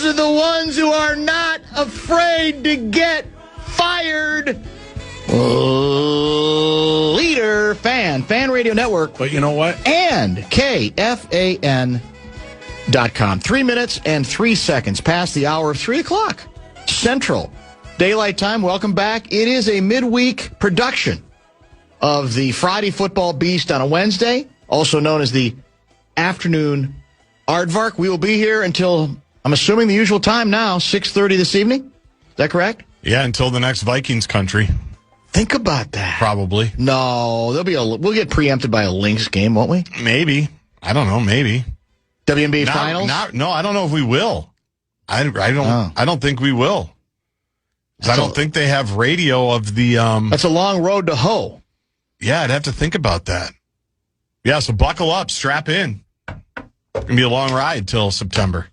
Those are the ones who are not afraid to get fired. Leader, Fan Radio Network. But you know what? And KFAN.com. 3 minutes and 3 seconds past the hour of 3 o'clock. Central Daylight Time. Welcome back. It is a midweek production of the Friday Football Beast on a Wednesday, also known as the afternoon Aardvark. We will be here until, I'm assuming, the usual time now, 6:30 this evening. Is that correct? Yeah, until the next Vikings country. Think about that. Probably. No, we'll get preempted by a Lynx game, won't we? Maybe. I don't know. Maybe. WNBA finals? No, I don't know if we will. I don't think we will. I don't think they have radio of the. That's a long road to hoe. Yeah, I'd have to think about that. Yeah, so buckle up, strap in. It's gonna be a long ride till September.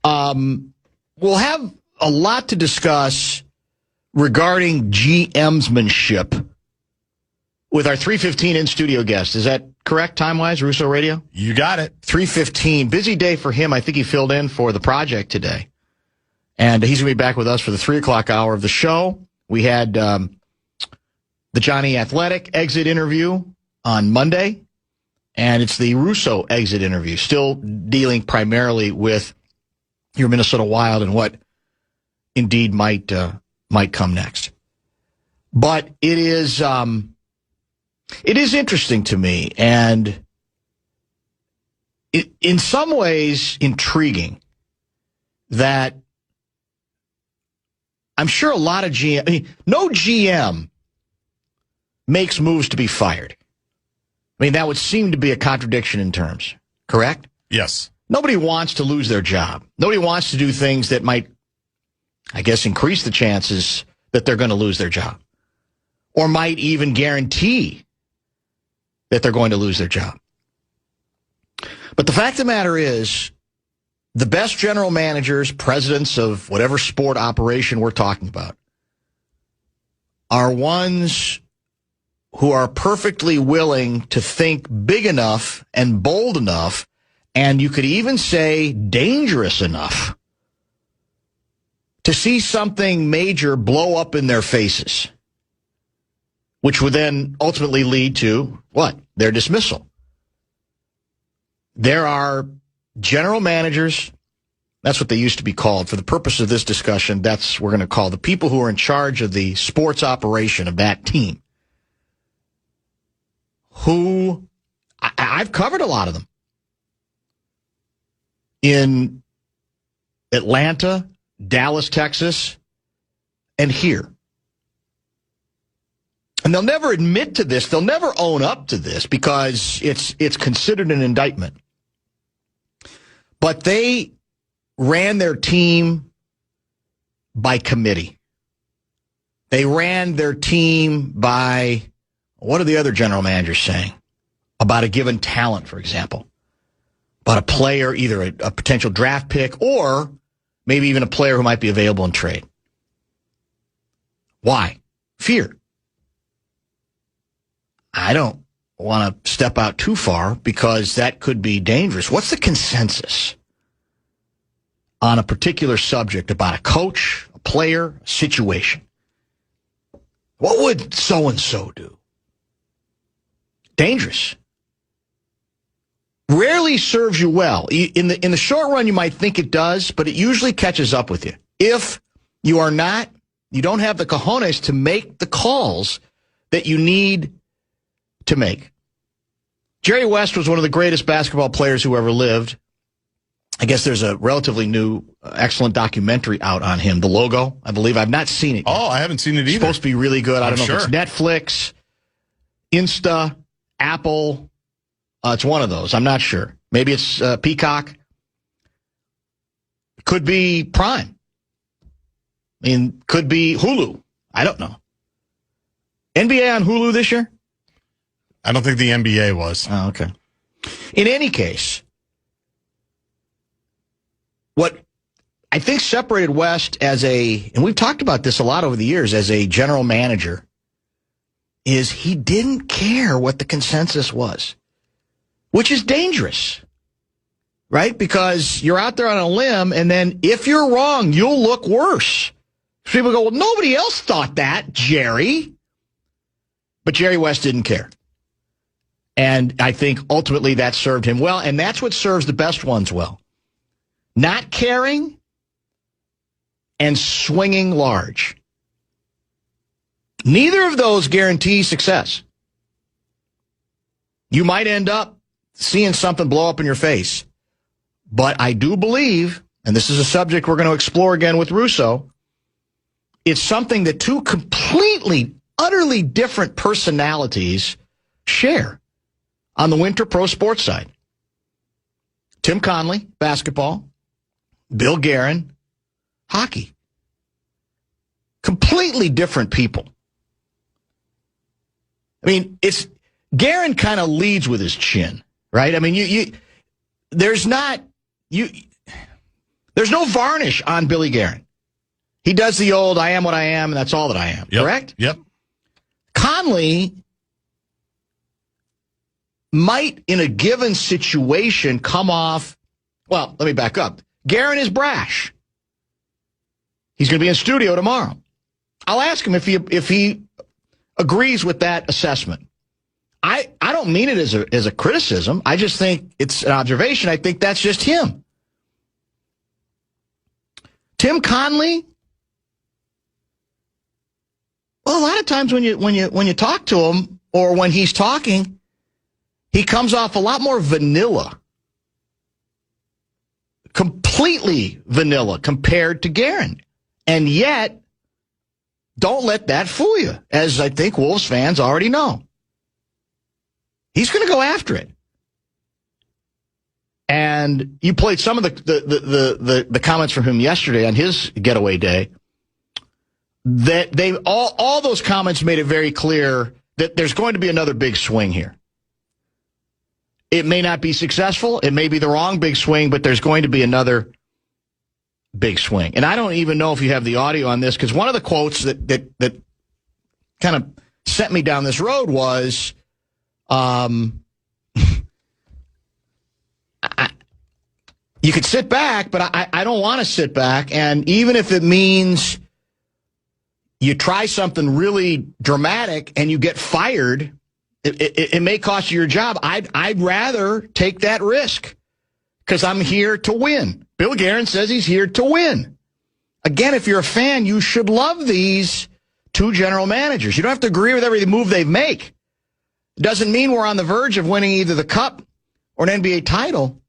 We'll have a lot to discuss regarding GMsmanship with our 3:15 in-studio guest. Is that correct, time-wise, Russo Radio? You got it. 3:15. Busy day for him. I think he filled in for the project today. And he's going to be back with us for the 3 o'clock hour of the show. We had the Johnny Athletic exit interview on Monday, and it's the Russo exit interview, still dealing primarily with your Minnesota Wild and what indeed might come next. But it is interesting to me, and in some ways intriguing that I'm sure a lot of no GM makes moves to be fired. I mean, that would seem to be a contradiction in terms, correct? Yes. Nobody wants to lose their job. Nobody wants to do things that might, I guess, increase the chances that they're going to lose their job, or might even guarantee that they're going to lose their job. But the fact of the matter is, the best general managers, presidents of whatever sport operation we're talking about, are ones who are perfectly willing to think big enough and bold enough, and you could even say dangerous enough, to see something major blow up in their faces, which would then ultimately lead to what? Their dismissal. There are general managers, that's what they used to be called. For the purpose of this discussion, that's what we're going to call the people who are in charge of the sports operation of that team, who I've covered a lot of them in Atlanta, Dallas, Texas, and here. And they'll never admit to this. They'll never own up to this because it's considered an indictment. But they ran their team by committee. They ran their team by, what are the other general managers saying about a given talent, for example? About a player, either a potential draft pick or maybe even a player who might be available in trade. Why? Fear. I don't want to step out too far because that could be dangerous. What's the consensus on a particular subject about a coach, a player, a situation? What would so-and-so do? Dangerous. Rarely serves you well. In the short run, you might think it does, but it usually catches up with you. If you don't have the cojones to make the calls that you need to make. Jerry West was one of the greatest basketball players who ever lived. I guess there's a relatively new, excellent documentary out on him. The Logo, I believe. I've not seen it yet. Oh, I haven't seen it either. It's supposed to be really good. I don't know if it's Netflix, Insta, Apple. It's one of those. I'm not sure. Maybe it's Peacock. Could be Prime. I mean, could be Hulu. I don't know. NBA on Hulu this year? I don't think the NBA was. Oh, okay. In any case, what I think separated West and we've talked about this a lot over the years, as a general manager, is he didn't care what the consensus was, which is dangerous. right? Because you're out there on a limb, and then if you're wrong, you'll look worse. People go, well, nobody else thought that, Jerry. But Jerry West didn't care. And I think ultimately that served him well, and that's what serves the best ones well. Not caring and swinging large. Neither of those guarantee success. You might end up seeing something blow up in your face. But I do believe, and this is a subject we're going to explore again with Russo, it's something that two completely, utterly different personalities share on the winter pro sports side. Tim Conley, basketball. Bill Guerin, hockey. Completely different people. I mean, Guerin kind of leads with his chin, right? I mean, there's no varnish on Billy Guerin. He does the old, I am what I am, and that's all that I am, correct? Yep. Conley might, in a given situation, come off, well, let me back up. Guerin is brash. He's going to be in studio tomorrow. I'll ask him if he agrees with that assessment. I don't mean it as a criticism. I just think it's an observation. I think that's just him. Tim Conley, well, a lot of times when you talk to him or when he's talking, he comes off a lot more vanilla. Completely vanilla compared to Guerin. And yet, don't let that fool you, as I think Wolves fans already know. He's going to go after it. And you played some of the comments from him yesterday on his getaway day. That they all those comments made it very clear that there's going to be another big swing here. It may not be successful. It may be the wrong big swing, but there's going to be another big swing. And I don't even know if you have the audio on this, because one of the quotes that kind of sent me down this road was, you could sit back, but I don't want to sit back. And even if it means you try something really dramatic and you get fired, it may cost you your job. I'd rather take that risk because I'm here to win. Bill Guerin says he's here to win. Again, if you're a fan, you should love these two general managers. You don't have to agree with every move they make. It doesn't mean we're on the verge of winning either the Cup or an NBA title.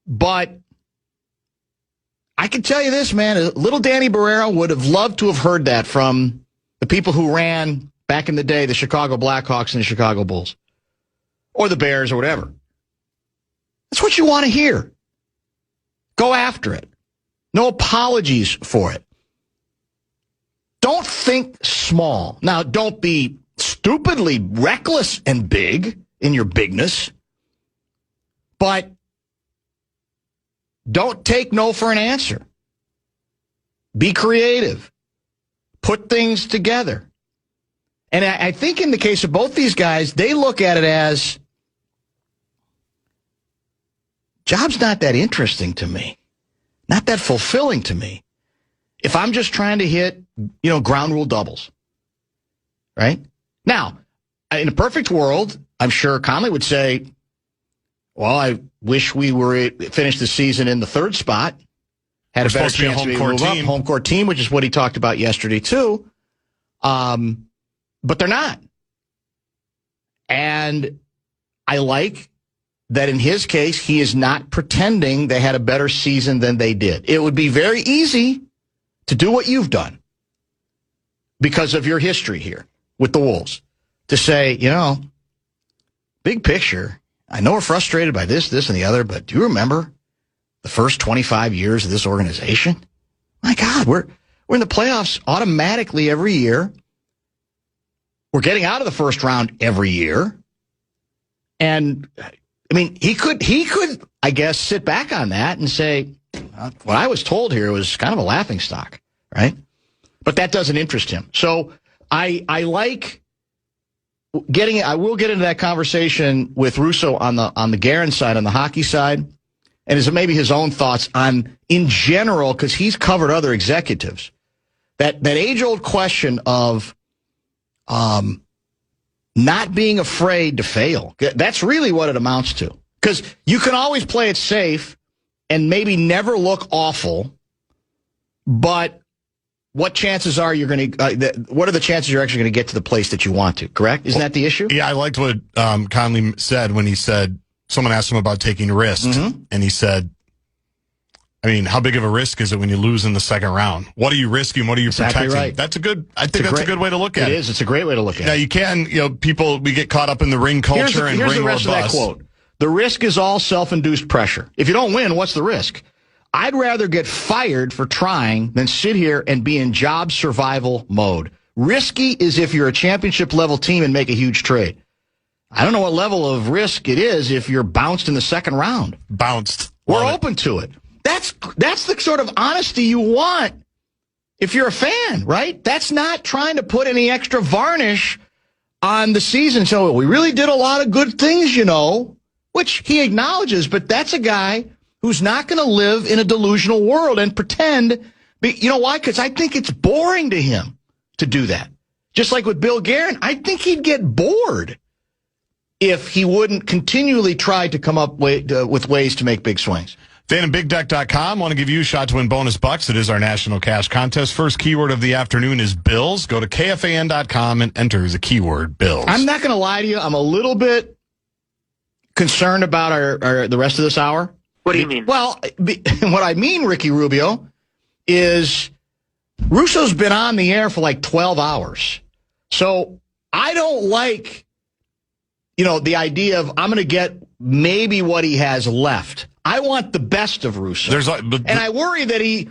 But I can tell you this, man, little Danny Barreiro would have loved to have heard that from the people who ran back in the day, the Chicago Blackhawks and the Chicago Bulls, or the Bears or whatever. That's what you want to hear. Go after it. No apologies for it. Don't think small. Now, don't be stupidly reckless and big in your bigness, but don't take no for an answer. Be creative. Put things together. And I think in the case of both these guys, they look at it as, job's not that interesting to me. Not that fulfilling to me. If I'm just trying to hit, ground rule doubles. Right? Now, in a perfect world, I'm sure Conley would say, well, I wish we were finished the season in the third spot. Had a better chance to move up. Home court team, which is what he talked about yesterday, too. But they're not. And I like that in his case, he is not pretending they had a better season than they did. It would be very easy to do what you've done because of your history here with the Wolves. To say, big picture, I know we're frustrated by this, and the other, but do you remember the first 25 years of this organization? My God, we're in the playoffs automatically every year. We're getting out of the first round every year. And, he could, I guess, sit back on that and say, what I was told here was kind of a laughingstock, right? But that doesn't interest him. So I like I will get into that conversation with Russo on the Guerin side, on the hockey side. and is maybe his own thoughts on, in general, because he's covered other executives, that age-old question of not being afraid to fail. That's really what it amounts to. Because you can always play it safe and maybe never look awful, but what chances are you're going to? What are the chances you're actually going to get to the place that you want to? Correct? Isn't that the issue? Yeah, I liked what Conley said when he said someone asked him about taking risks, and he said, "I mean, how big of a risk is it when you lose in the second round? What are you risking? What are you protecting?" Right. That's a good. I think that's a good way to look at it. It is. It's a great way to look at it. Now you can, we get caught up in the ring culture and here's ring the rest or of bust. that quote. The risk is all self-induced pressure. If you don't win, what's the risk? I'd rather get fired for trying than sit here and be in job survival mode. Risky is if you're a championship-level team and make a huge trade. I don't know what level of risk it is if you're bounced in the second round. Bounced. We're open to it. That's the sort of honesty you want if you're a fan, right? That's not trying to put any extra varnish on the season. So we really did a lot of good things, which he acknowledges, but that's a guy who's not going to live in a delusional world and pretend. You know why? Because I think it's boring to him to do that. Just like with Bill Guerin, I think he'd get bored if he wouldn't continually try to come up with ways to make big swings. FanandBigDeck.com. Want to give you a shot to win bonus bucks. It is our national cash contest. First keyword of the afternoon is Bills. Go to KFAN.com and enter the keyword Bills. I'm not going to lie to you. I'm a little bit concerned about the rest of this hour. What do you mean? Well, what I mean, Ricky Rubio, is Russo's been on the air for like 12 hours. So I don't like, the idea of I'm going to get maybe what he has left. I want the best of Russo. And I worry that he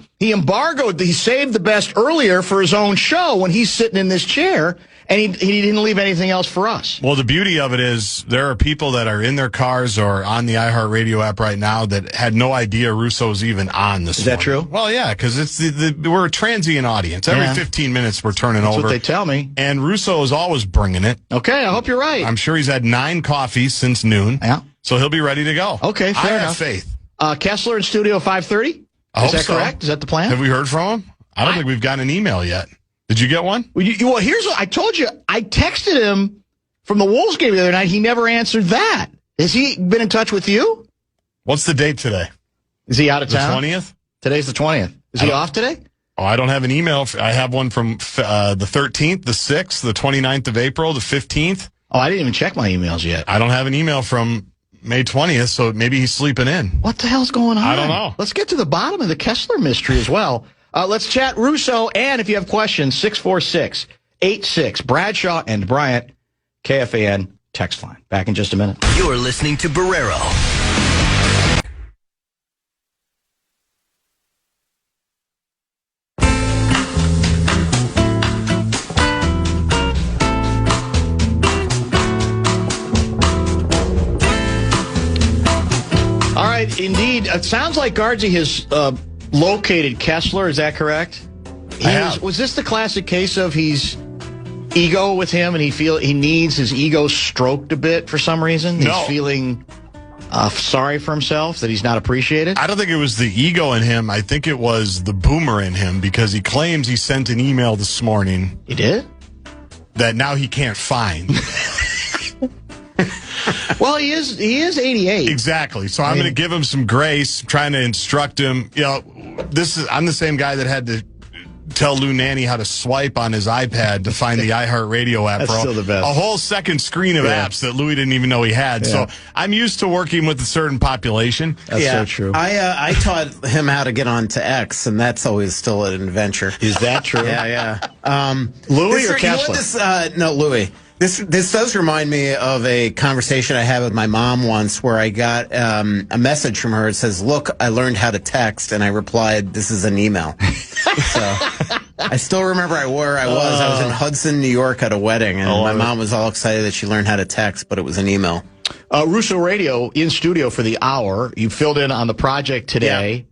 saved the best earlier for his own show when he's sitting in this chair, and he didn't leave anything else for us. Well, the beauty of it is there are people that are in their cars or on the iHeartRadio app right now that had no idea Russo's even on this morning. Is that true? Well, yeah, because we're a transient audience. Every 15 minutes we're turning over. That's what they tell me. And Russo is always bringing it. Okay, I hope you're right. I'm sure he's had 9 coffees since noon. Yeah. So he'll be ready to go. Okay, fair enough. I have faith. Kessler in studio 5:30? Is that correct? Is that the plan? Have we heard from him? I don't think we've gotten an email yet. Did you get one? Well, here's what I told you. I texted him from the Wolves game the other night. He never answered that. Has he been in touch with you? What's the date today? Is he out of town? The 20th? Today's the 20th. Is he off today? Oh, I don't have an email. I have one from the 13th, the 6th, the 29th of April, the 15th. Oh, I didn't even check my emails yet. I don't have an email from May 20th, so maybe he's sleeping in. What the hell's going on? I don't know. Let's get to the bottom of the Kessler mystery as well. Let's chat Russo, and if you have questions, 646-86. Bradshaw and Bryant, KFAN text line. Back in just a minute. You're listening to Barreiro. All right, indeed. It sounds like Guardsy has located Kessler. Is that correct? Was this the classic case of he's ego with him and he needs his ego stroked a bit for some reason? No. He's feeling sorry for himself, that he's not appreciated? I don't think it was the ego in him. I think it was the boomer in him, because he claims he sent an email this morning. He did? That now he can't find. Well, he is 88. Exactly. So I'm going to give him some grace, trying to instruct him. I'm the same guy that had to tell Lou Nanny how to swipe on his iPad to find the iHeartRadio app. That's still the best. A whole second screen of apps that Louis didn't even know he had. Yeah. So I'm used to working with a certain population. That's so true. I taught him how to get on to X, and that's always still an adventure. Is that true? Yeah. Louis or Kessler? No, Louis. This does remind me of a conversation I had with my mom once, where I got a message from her. It says, "Look, I learned how to text," and I replied, "This is an email." So I still remember where I was. I was in Hudson, New York, at a wedding, and my mom was all excited that she learned how to text, but it was an email. Russo Radio in studio for the hour. You filled in on the project today. Yeah.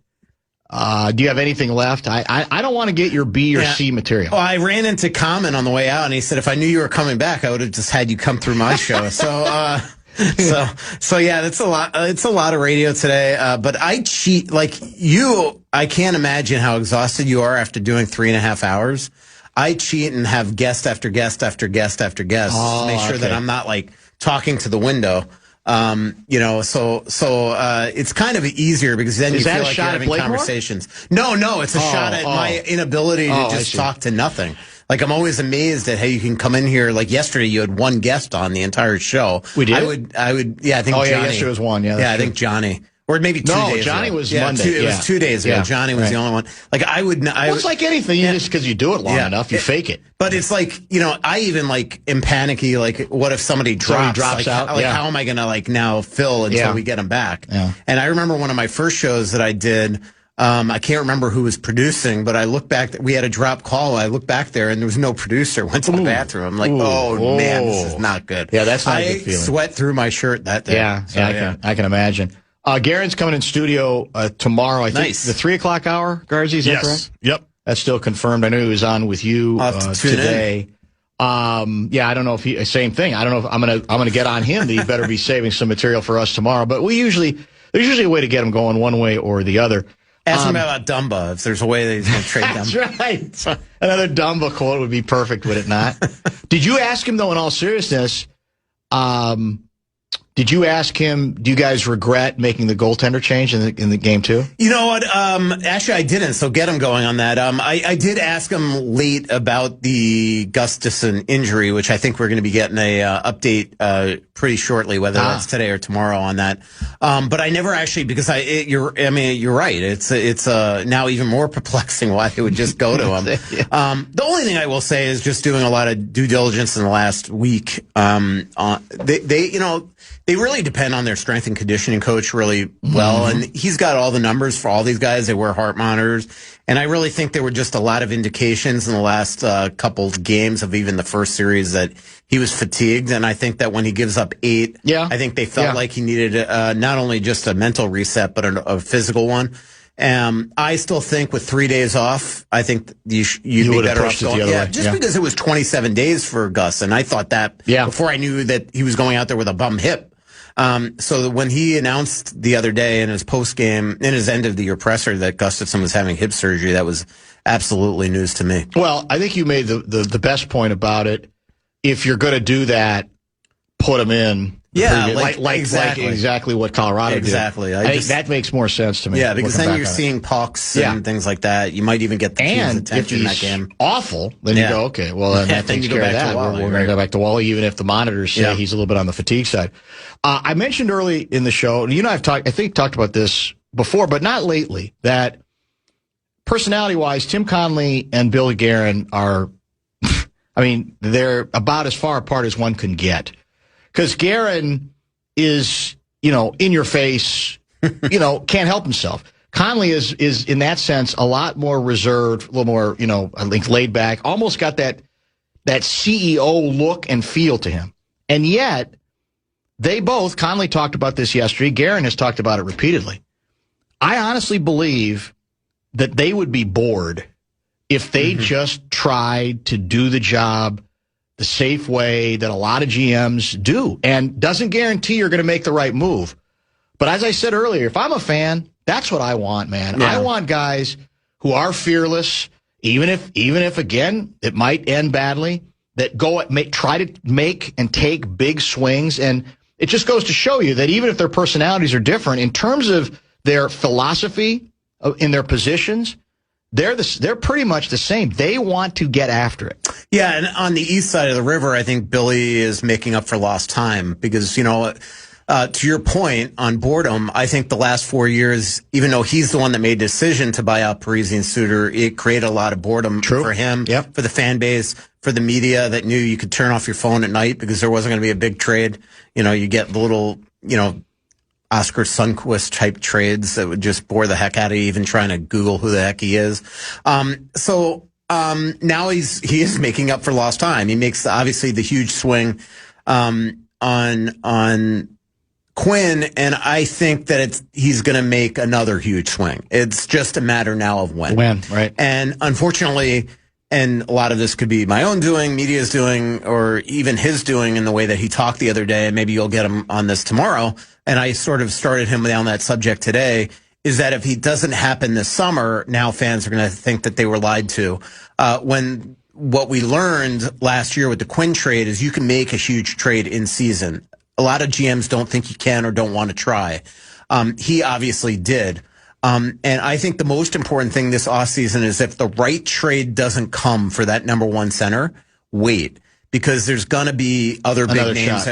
Do you have anything left? I don't want to get your B or C material. Well, I ran into Common on the way out, and he said, if I knew you were coming back, I would have just had you come through my show. So So yeah, that's a lot. It's a lot of radio today. But I cheat like you. I can't imagine how exhausted you are after doing 3.5 hours. I cheat and have guest after guest after guest after guest to make sure that I'm not like talking to the window. So it's kind of easier because then you feel like you're having conversations. No, it's a shot at my inability to just talk to nothing. Like, I'm always amazed at how you can come in here. Like, yesterday, you had one guest on the entire show. We did? I would, I think Johnny. Yesterday was one, I think Johnny. Or maybe 2 days Johnny ago. was Monday. It was 2 days ago. Johnny was the only one. Like, it's like anything. Just because you do it long enough, you fake it. But it's like, I even, like, am panicky. Like, what if somebody drops out? Like, how am I going to, like, now fill until we get them back? Yeah. And I remember one of my first shows that I did, I can't remember who was producing, but I looked back. We had a drop call. I looked back there, and there was no producer. Went to the bathroom. I'm like, man, this is not good. Yeah, that's not a good feeling. I sweat through my shirt that day. Yeah, I can imagine. Garen's coming in studio tomorrow. I think the 3 o'clock hour. Garzi, is that correct? Yep. That's still confirmed. I know he was on with you today. I don't know if same thing. I don't know if I'm gonna get on him. That he better be saving some material for us tomorrow. But there's usually a way to get him going one way or the other. Ask him about Dumba, if there's a way that he's going to trade Dumba. That's right. Another Dumba quote would be perfect, would it not? Did you ask him, though, in all seriousness, did you ask him, do you guys regret making the goaltender change in the game, too? You know what? Actually, I didn't, so get him going on that. I did ask him late about the Gustafson injury, which I think we're going to be getting a update pretty shortly, whether that's today or tomorrow on that. But I never actually, because you're right. It's now even more perplexing why they would just go to him. The only thing I will say is just doing a lot of due diligence in the last week. They really depend on their strength and conditioning coach really well. And he's got all the numbers for all these guys. They wear heart monitors. And I really think there were just a lot of indications in the last couple of games of even the first series that he was fatigued. And I think that when he gives up 8, I think they felt like he needed not only just a mental reset, but a physical one. I still think with 3 days off, I think you'd be better off going. Because it was 27 days for Gus. And I thought that before I knew that he was going out there with a bum hip. So when he announced the other day in his post-game, in his end-of-the-year presser that Gustafson was having hip surgery, that was absolutely news to me. Well, I think you made the best point about it. If you're going to do that, put him in. Yeah, exactly what Colorado did. Exactly. I think that makes more sense to me. Yeah, because then you're seeing pucks and things like that. You might even get the team's attention in that game. Awful, then you go, okay, well, then that takes care of that. We're going to go back to Wally, even if the monitors say he's a little bit on the fatigue side. I mentioned early in the show, and I've talked about this before, but not lately, that personality-wise, Tim Conley and Billy Guerin are, they're about as far apart as one can get. Because Guerin is, in your face, can't help himself. Conley is in that sense a lot more reserved, a little more, I think laid back, almost got that CEO look and feel to him. And yet, they both, Conley talked about this yesterday, Guerin has talked about it repeatedly. I honestly believe that they would be bored if they just tried to do the job the safe way that a lot of GMs do, and doesn't guarantee you're going to make the right move. But as I said earlier, if I'm a fan, that's what I want, man. I want guys who are fearless, even if again it might end badly, that try to make and take big swings. And it just goes to show you that even if their personalities are different in terms of their philosophy in their positions, they're pretty much the same. They want to get after it. Yeah, and on the east side of the river, I think Billy is making up for lost time because, to your point on boredom, I think the last 4 years, even though he's the one that made the decision to buy out Parisi and Suter, it created a lot of boredom for him, for the fan base, for the media that knew you could turn off your phone at night because there wasn't going to be a big trade. You get the little, Oscar Sundquist type trades that would just bore the heck out of you, even trying to Google who the heck he is. Now he is making up for lost time. He makes obviously the huge swing, on Quinn. And I think that he's going to make another huge swing. It's just a matter now of when. When, right. And unfortunately, and a lot of this could be my own doing, media's doing, or even his doing in the way that he talked the other day, and maybe you'll get him on this tomorrow, and I sort of started him down that subject today, is that if he doesn't happen this summer, now fans are going to think that they were lied to. When what we learned last year with the Quinn trade is you can make a huge trade in season. A lot of GMs don't think you can or don't want to try. He obviously did. And I think the most important thing this offseason is if the right trade doesn't come for that number one center, wait. Because there's going to be other big names.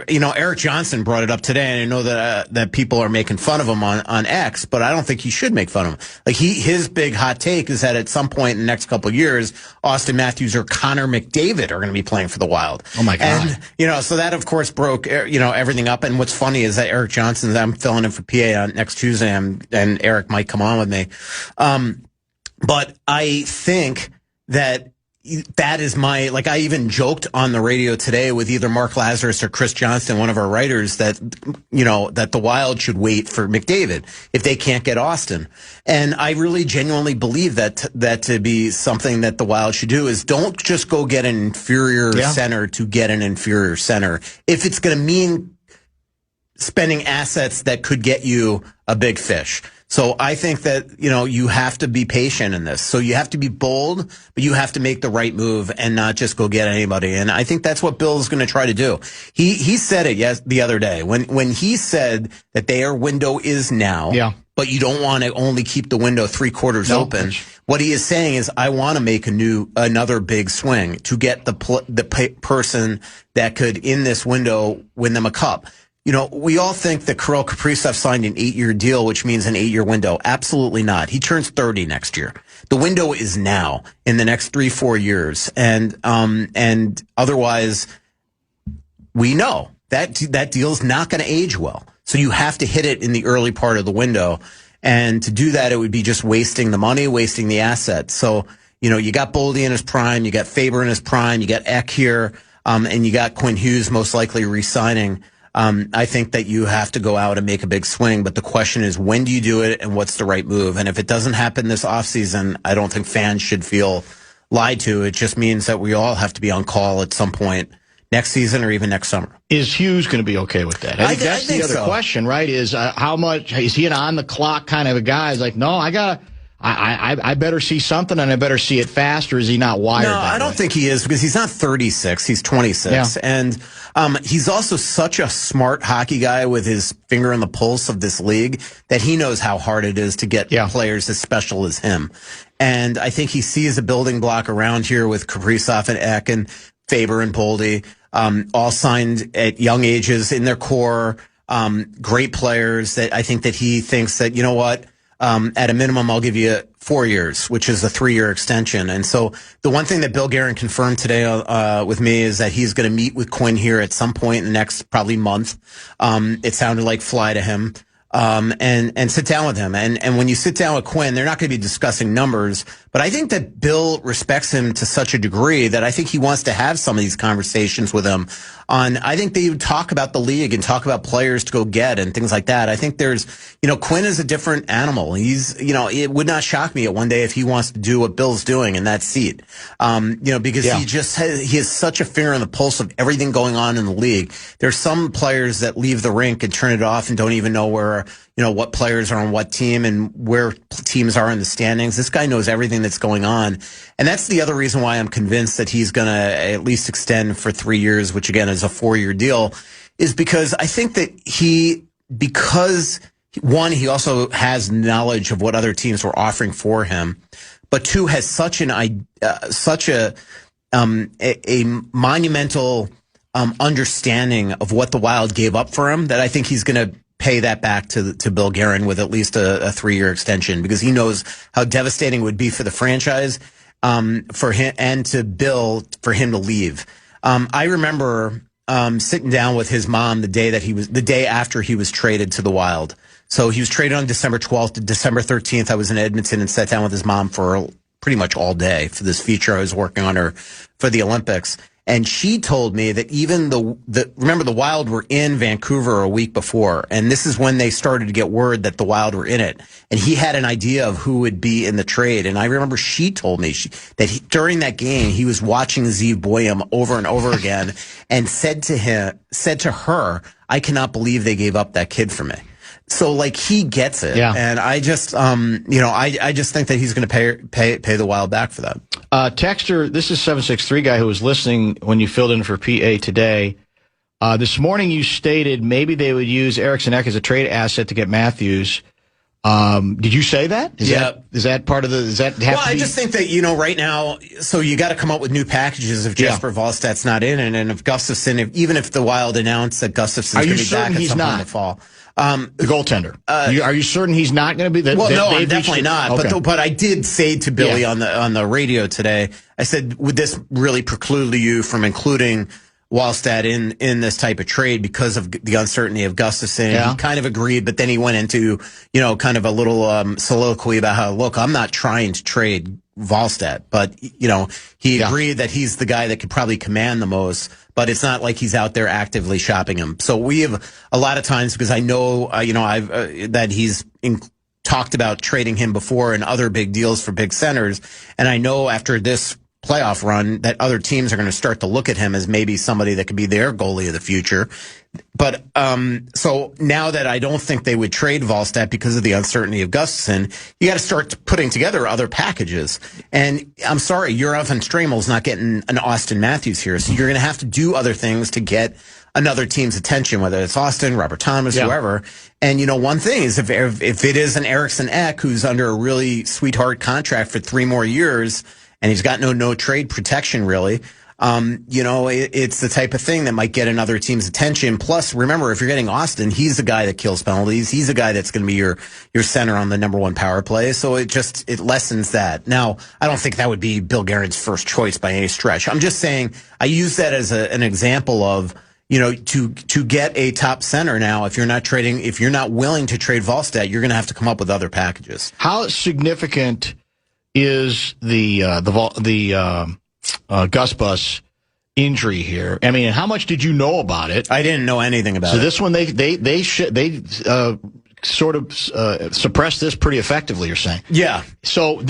You know, Eric Johnson brought it up today, and I know that people are making fun of him on X, but I don't think he should make fun of him. Like his big hot take is that at some point in the next couple of years, Austin Matthews or Connor McDavid are going to be playing for the Wild. Oh my God! And you know, so that of course broke everything up. And what's funny is that Eric Johnson, I'm filling in for PA on next Tuesday, and Eric might come on with me. But I think that is I even joked on the radio today with either Mark Lazarus or Chris Johnston, one of our writers, that, that the Wild should wait for McDavid if they can't get Austin. And I really genuinely believe that to be something that the Wild should do is don't just go get an inferior center to get an inferior center. If it's going to mean spending assets that could get you a big fish. So I think that, you have to be patient in this. So you have to be bold, but you have to make the right move and not just go get anybody. And I think that's what Bill is going to try to do. He said it the other day when he said that their window is now. Yeah. But you don't want to only keep the window 3/4 open. What he is saying is, I want to make another big swing to get the person that could in this window win them a cup. We all think that Kirill Kaprizov signed an 8-year deal, which means an 8-year window. Absolutely not. He turns 30 next year. The window is now in the next 3-4 years. And otherwise we know that deal's not going to age well. So you have to hit it in the early part of the window. And to do that, it would be just wasting the money, wasting the assets. So, you got Boldy in his prime, you got Faber in his prime, you got Eck here, and you got Quinn Hughes most likely re-signing. I think that you have to go out and make a big swing, but the question is, when do you do it and what's the right move? And if it doesn't happen this offseason, I don't think fans should feel lied to. It just means that we all have to be on call at some point next season or even next summer. Is Hughes going to be okay with that? I think that's the other question, right? Is how much is he an on the clock kind of a guy? He's like, no, I better see something and I better see it fast, or is he not wired? No, I don't think he is, because he's not 36. He's 26. Yeah. And he's also such a smart hockey guy with his finger on the pulse of this league that he knows how hard it is to get players as special as him. And I think he sees a building block around here with Kaprizov and Eck and Faber and Boldy, all signed at young ages in their core, great players that I think that he thinks that, at a minimum, I'll give you 4 years, which is a 3-year extension. And so the one thing that Bill Guerin confirmed today with me is that he's going to meet with Quinn here at some point in the next probably month. It sounded like fly to him and sit down with him. And when you sit down with Quinn, they're not going to be discussing numbers, but I think that Bill respects him to such a degree that I think he wants to have some of these conversations with him I think they would talk about the league and talk about players to go get and things like that. I think Quinn is a different animal. He's, it would not shock me at one day if he wants to do what Bill's doing in that seat. Because he has such a finger on the pulse of everything going on in the league. There's some players that leave the rink and turn it off and don't even know where, what players are on what team and where teams are in the standings. This guy knows everything that's going on. And that's the other reason why I'm convinced that he's going to at least extend for 3 years, which again is a 4-year deal, is because I think that because he also has knowledge of what other teams were offering for him, but two, has such a monumental understanding of what the Wild gave up for him that I think he's going to pay that back to Bill Guerin with at least a 3-year extension, because he knows how devastating it would be for the franchise, for him and to Bill for him to leave. I remember sitting down with his mom the day after he was traded to the Wild. So he was traded on December 12th to December 13th. I was in Edmonton and sat down with his mom for pretty much all day for this feature I was working on her for the Olympics. And she told me that even remember the Wild were in Vancouver a week before, and this is when they started to get word that the Wild were in it. And he had an idea of who would be in the trade. And I remember she told me that during that game, he was watching Zeev Boyum over and over again and said to her, I cannot believe they gave up that kid for me. So like he gets it. Yeah. And I just, I just think that he's going to pay the Wild back for that. Texter, this is 763 guy who was listening when you filled in for PA today. This morning you stated maybe they would use Eriksson Ek as a trade asset to get Matthews. Did you say that? Is that part of the, does that have to be? Well, I just think that, right now, so you got to come up with new packages if Jesper Wallstedt's not in, and if Gustafsson, even if the Wild announced that Gustafsson's going to be back at some point in the fall. The goaltender. Are you certain he's not going to be there? Well, no, I'm definitely not. Okay. But I did say to Billy on the radio today, I said, would this really preclude you from including Wallstedt in this type of trade because of the uncertainty of Gustafsson? Yeah. He kind of agreed, but then he went into, kind of a little soliloquy about how, look, I'm not trying to trade Wallstedt, but, he agreed that he's the guy that could probably command the most, but it's not like he's out there actively shopping him. So we have a lot of times, because I know, that he's talked about trading him before in other big deals for big centers. And I know after this playoff run that other teams are going to start to look at him as maybe somebody that could be their goalie of the future. But so now that I don't think they would trade Wallstedt because of the uncertainty of Gustafsson, you got to start putting together other packages. And I'm sorry, Yurov and Stramel's not getting an Austin Matthews here, so you're going to have to do other things to get another team's attention, whether it's Austin, Robert Thomas, whoever. And one thing is if it is an Eriksson Ek who's under a really sweetheart contract for 3 more years, and he's got no trade protection really. It's the type of thing that might get another team's attention. Plus, remember, if you're getting Austin, he's the guy that kills penalties. He's the guy that's going to be your center on the number 1 power play. So it lessens that. Now, I don't think that would be Bill Guerin's first choice by any stretch. I'm just saying I use that as an example of, to get a top center now, if you're not willing to trade Wallstedt, you're going to have to come up with other packages. How significant is the Gus Bus injury here? I mean, how much did you know about it? I didn't know anything about it. So this one, they sort of suppressed this pretty effectively, you're saying? Yeah. So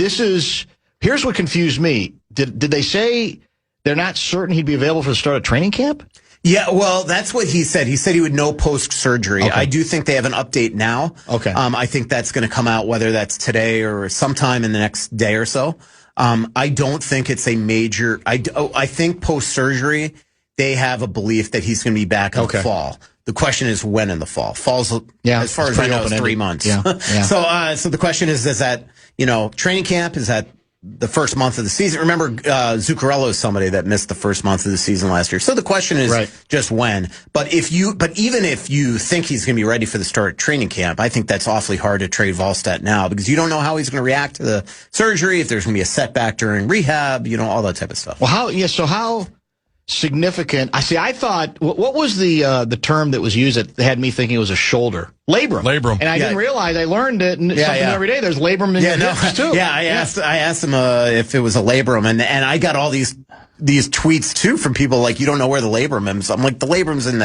here's what confused me. Did they say they're not certain he'd be available for the start of training camp? Yeah, well, that's what he said. He said he would know post-surgery. Okay. I do think they have an update now. Okay. I think that's going to come out, whether that's today or sometime in the next day or so. I don't think it's a major. I think post-surgery, they have a belief that he's going to be back in the fall. The question is when in the fall. Fall's, as far as I know, is 3 months. Yeah. So the question is that, training camp, is that the first month of the season? Remember, Zuccarello is somebody that missed the first month of the season last year. So the question is just when. But even if you think he's going to be ready for the start of training camp, I think that's awfully hard to trade Wallstedt now because you don't know how he's going to react to the surgery, if there's going to be a setback during rehab, all that type of stuff. Well, how significant? I thought, what was the term that was used that had me thinking it was a shoulder? Labrum. And I didn't realize, I learned it, and something every day, there's labrum in your hips too. Yeah, I asked him if it was a labrum, and I got all these tweets too from people like, you don't know where the labrum is. I'm like, the labrum's in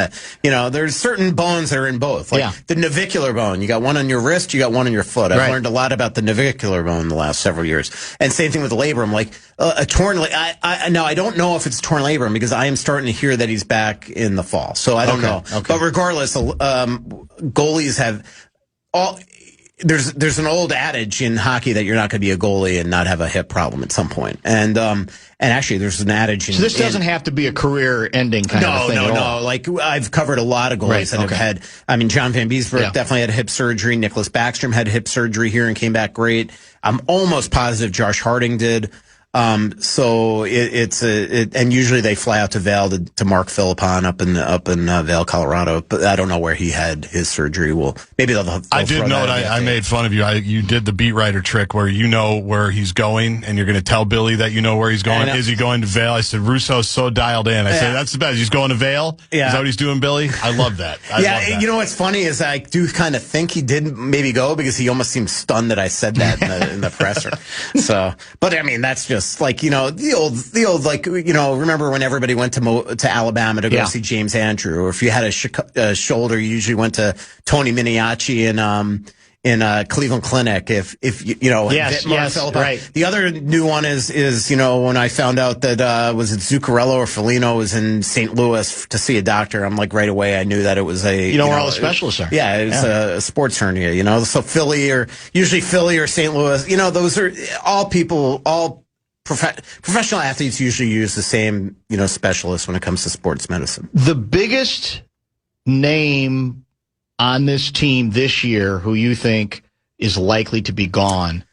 there's certain bones that are in both. Like the navicular bone, you got one on your wrist, you got one on your foot. I've learned a lot about the navicular bone in the last several years. And same thing with the labrum, like a torn, now I don't know if it's torn labrum because I am starting to hear that he's back in the fall. So I don't know. Okay. But regardless, goalies have all. There's an old adage in hockey that you're not going to be a goalie and not have a hip problem at some point. And actually there's an adage in, so this doesn't have to be a career ending kind of thing. No. Like I've covered a lot of goalies that have had, John Van Beesbroek definitely had hip surgery. Nicholas Backstrom had hip surgery here and came back great. I'm almost positive Josh Harding did. So and usually they fly out to Vail to Mark Philippon up in Vail, Colorado. But I don't know where he had his surgery. Well, maybe they'll I did note I made fun of you. You did the beat writer trick where you know where he's going and you're going to tell Billy that you know where he's going. Is he going to Vail? I said, Russo's so dialed in. I said, that's the best. He's going to Vail? Yeah. Is that what he's doing, Billy? I love that. I love that. What's funny is I do kind of think he did maybe go because he almost seemed stunned that I said that in the presser. So, but that's just, specialist, like, the old, like, remember when everybody went to Alabama to go see James Andrew, or if you had a shoulder, you usually went to Tony Miniacci in Cleveland Clinic. If right. The other new one is when I found out that was it Zuccarello or Foligno was in St. Louis to see a doctor, I'm like right away I knew that it was where all the specialists are. Yeah, it's a sports hernia. So usually Philly or St. Louis. Those are all people. All professional athletes usually use the same specialists when it comes to sports medicine. The biggest name on this team this year who you think is likely to be gone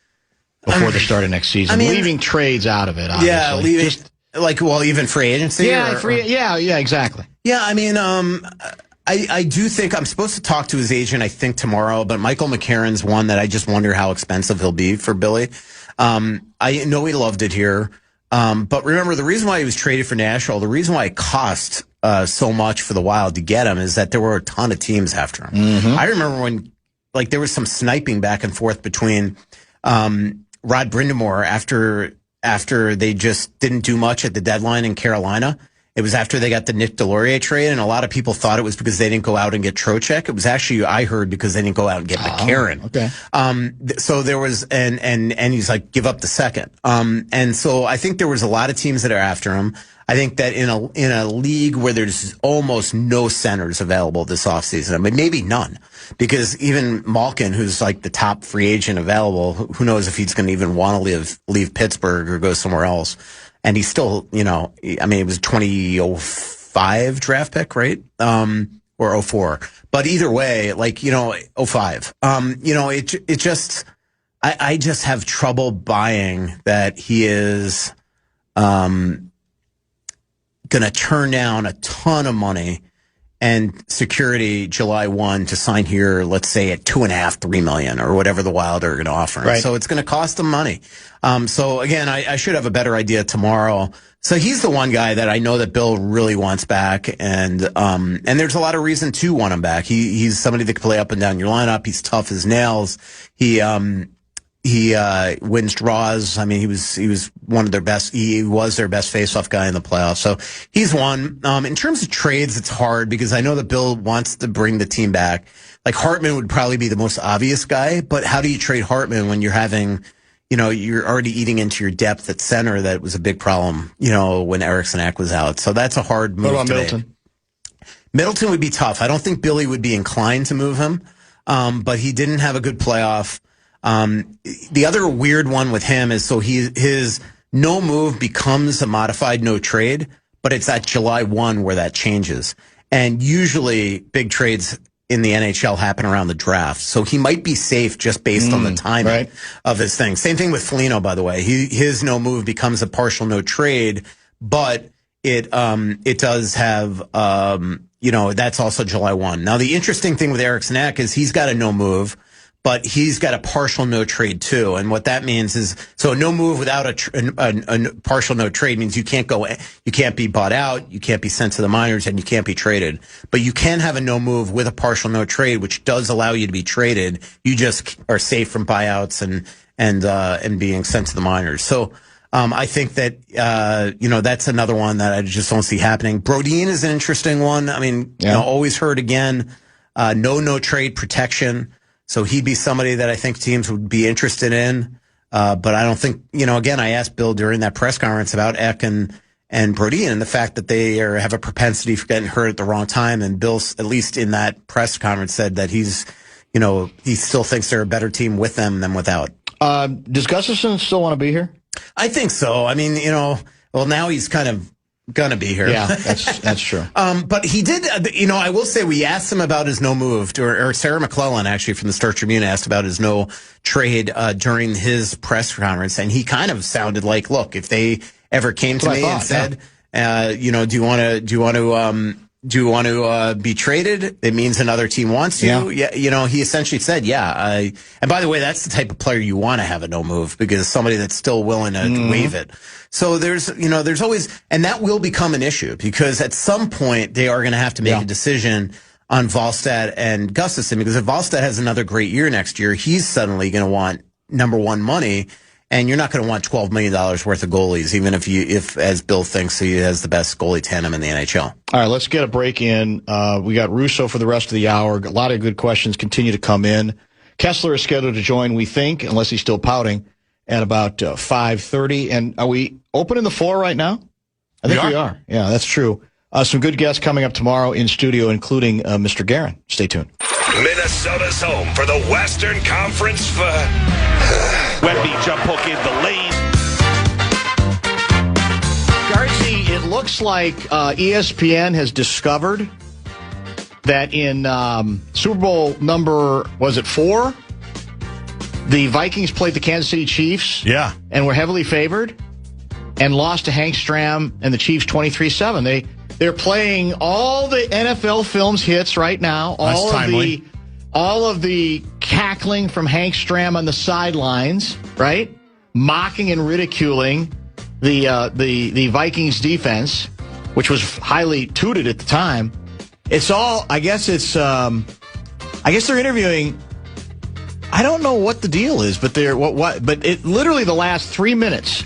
before the start of next season? Leaving trades out of it, obviously. Yeah, even free agency? Yeah, exactly. Yeah, I do think I'm supposed to talk to his agent, I think, tomorrow, but Michael McCarron's one that I just wonder how expensive he'll be for Billy. I know he loved it here. But remember, the reason why he was traded for Nashville, the reason why it cost so much for the Wild to get him is that there were a ton of teams after him. Mm-hmm. I remember when there was some sniping back and forth between Rod Brindamore after they just didn't do much at the deadline in Carolina. It was after they got the Nick Delorier trade, and a lot of people thought it was because they didn't go out and get Trocheck. It was actually, I heard, because they didn't go out and get McCarron. Okay. So there was, and he's like, give up the second. And so I think there was a lot of teams that are after him. I think that in a league where there's almost no centers available this offseason, maybe none, because even Malkin, who's like the top free agent available, who knows if he's going to even want to leave Pittsburgh or go somewhere else. And he's still, it was 2005 draft pick, right? Or 04. But either way, 05. It just, I just have trouble buying that he is, going to turn down a ton of money and security July 1 to sign here, let's say at $2.5–3 million or whatever the Wild are going to offer. Right. So it's going to cost them money. So again, I should have a better idea tomorrow. So he's the one guy that I know that Bill really wants back. And there's a lot of reason to want him back. He's somebody that can play up and down your lineup. He's tough as nails. He wins draws. He was one of their best. He was their best faceoff guy in the playoffs. So he's one. In terms of trades, it's hard because I know that Bill wants to bring the team back. Like Hartman would probably be the most obvious guy, but how do you trade Hartman when you're having, you're already eating into your depth at center? That was a big problem, when Eriksson Ek was out. So that's a hard move. What about Middleton? Middleton would be tough. I don't think Billy would be inclined to move him. But he didn't have a good playoff. The other weird one with him is his no move becomes a modified no trade, but it's at July 1 where that changes. And usually big trades in the NHL happen around the draft. So he might be safe just based on the timing of his thing. Same thing with Foligno, by the way. His no move becomes a partial no trade, but it does have, that's also July 1. Now, the interesting thing with Eriksson Ek is he's got a no move, but he's got a partial no trade too. And what that means is, so a no move without a partial no trade means you can't be bought out, you can't be sent to the minors, and you can't be traded. But you can have a no move with a partial no trade, which does allow you to be traded. You just are safe from buyouts and being sent to the minors. So, I think that, that's another one that I just don't see happening. Brodin is an interesting one. Always heard again, no trade protection. So he'd be somebody that I think teams would be interested in. But I don't think, again, I asked Bill during that press conference about Ek and Brodin and the fact that they have a propensity for getting hurt at the wrong time. And Bill, at least in that press conference, said that he still thinks they're a better team with them than without. Does Gustafsson still want to be here? I think so. Now he's kind of gonna be here. Yeah, that's true. But he did, I will say we asked him about his no move, or Sarah McClellan actually from the Star Tribune asked about his no trade during his press conference, and he kind of sounded like, look, if they ever came to me and said, do you want to be traded? It means another team wants you. Yeah. He essentially said, and by the way, that's the type of player you want to have a no move, because somebody that's still willing to waive it. So there's always, and that will become an issue, because at some point they are going to have to make a decision on Wallstedt and Gustafsson, because if Wallstedt has another great year next year, he's suddenly going to want number one money. And you're not going to want $12 million worth of goalies, even if as Bill thinks he has the best goalie tandem in the NHL. All right, let's get a break in. We got Russo for the rest of the hour. A lot of good questions continue to come in. Kessler is scheduled to join, we think, unless he's still pouting, at about 5:30. And are we opening the floor right now? I think we are. Yeah, that's true. Some good guests coming up tomorrow in studio, including Mr. Guerin. Stay tuned. Minnesota's home for the Western Conference. Wemby jump hook in the lane. Garzi, it looks like ESPN has discovered that in Super Bowl number, was it 4? The Vikings played the Kansas City Chiefs. Yeah. And were heavily favored and lost to Hank Stram and the Chiefs 23-7. They're playing all the NFL Films hits right now. All of the cackling from Hank Stram on the sidelines, right? Mocking and ridiculing the Vikings defense, which was highly touted at the time. It's all, I guess they're interviewing. I don't know what the deal is, but but it literally the last 3 minutes